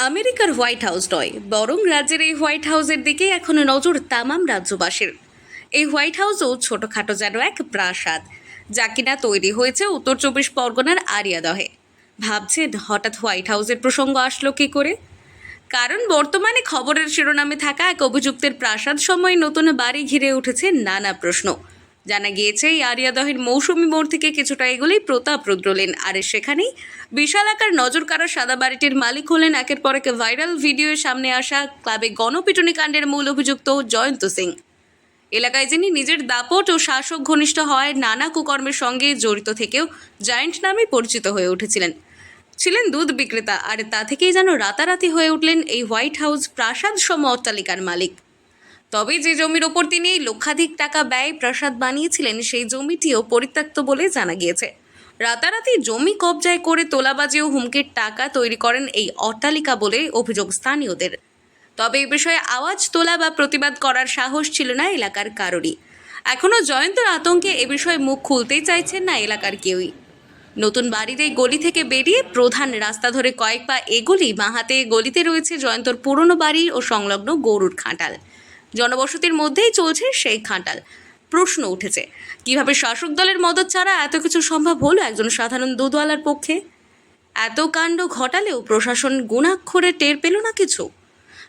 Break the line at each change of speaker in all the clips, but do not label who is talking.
আমেরিকার white house নয়, বরং রাজ্যের এই হোয়াইট হাউসের দিকেই এখনো নজর তামাম রাজ্যবাসীর। এই হোয়াইট হাউসও ছোটখাটো যেন এক প্রাসাদ, যা কিনা তৈরি হয়েছে উত্তর 24 পরগনার আরিয়াদহে। ভাবছেন হঠাৎ হোয়াইট হাউসের প্রসঙ্গ আসলো কি করে? কারণ বর্তমানে খবরের শিরোনামে থাকা এক অভিযুক্তের প্রাসাদ সময়ে নতুন বাড়ি ঘিরে উঠেছে নানা প্রশ্ন। জানা গিয়েছে এই আরিয়াদহের মৌসুমী মোড় থেকে কিছুটা এগুলেই প্রতাপ রুদ্র লেন, আর সেখানেই বিশাল আকার নজর কাড়া সাদা বাড়িটির মালিক হলেন একের পর এক ভাইরাল ভিডিওর সামনে আসা ক্লাবে গণপিটুনি কাণ্ডের মূল অভিযুক্ত জয়ন্ত সিং। এলাকায় যিনি নিজের দাপট ও শাসক ঘনিষ্ঠ হওয়ায় নানা কুকর্মের সঙ্গে জড়িত থেকেও জায়েন্ট নামে পরিচিত হয়ে উঠেছিলেন। ছিলেন দুধ বিক্রেতা, আর তা থেকেই যেন রাতারাতি হয়ে উঠলেন এই হোয়াইট হাউস প্রাসাদ সম অট্টালিকার মালিক। তবে যে জমির ওপর তিনি লক্ষাধিক টাকা ব্যয় প্রাসাদ বানিয়েছিলেন, সেই জমিটিও পরিত্যক্ত বলে জানা গিয়েছে। রাতারাতি জমি কবজায় করে তোলাবাজি ও হুমকির টাকা তৈরি করেন এই অট্টালিকা বলে অভিযোগ স্থানীয়দের। তবে এই বিষয়ে আওয়াজ তোলা বা প্রতিবাদ করার সাহস ছিল না এলাকার কারোরই। এখনও জয়ন্তর আতঙ্কে এ বিষয়ে মুখ খুলতেই চাইছেন না এলাকার কেউই। নতুন বাড়ির এই গলি থেকে বেরিয়ে প্রধান রাস্তা ধরে কয়েক পা এগোলেই বাঁ হাতে গলিতে রয়েছে জয়ন্তর পুরনো বাড়ি ও সংলগ্ন গরুর খাঁটাল। জনবসতির মধ্যেই চলছে সেই খাঁটাল। প্রশ্ন উঠেছে, কিভাবে শাসক দলের মদত ছাড়া এত কিছু সম্ভব হলো একজন সাধারণ দুধওয়ালার পক্ষে? এত কাণ্ড ঘটালেও প্রশাসন গুণাক্ষরে টের পেল না কিছু?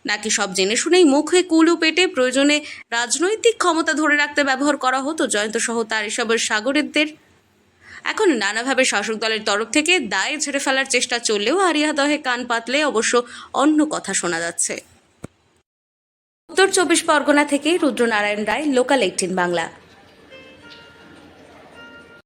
নাকি সব জেনে শুনেই মুখে কুলু পেটে প্রয়োজনে রাজনৈতিক ক্ষমতা ধরে রাখতে ব্যবহার করা হতো জয়ন্ত সহ তার এসবের সাগরেদদের? এখন নানাভাবে শাসক দলের তরফ থেকে দায় ঝেড়ে ফেলার চেষ্টা চললেও আরিয়াদহে কান পাতলে অবশ্য অন্য কথা শোনা যাচ্ছে। উত্তর 24 পরগনা থেকে রুদ্রনারায়ণ রায়, লোকাল 18 বাংলা।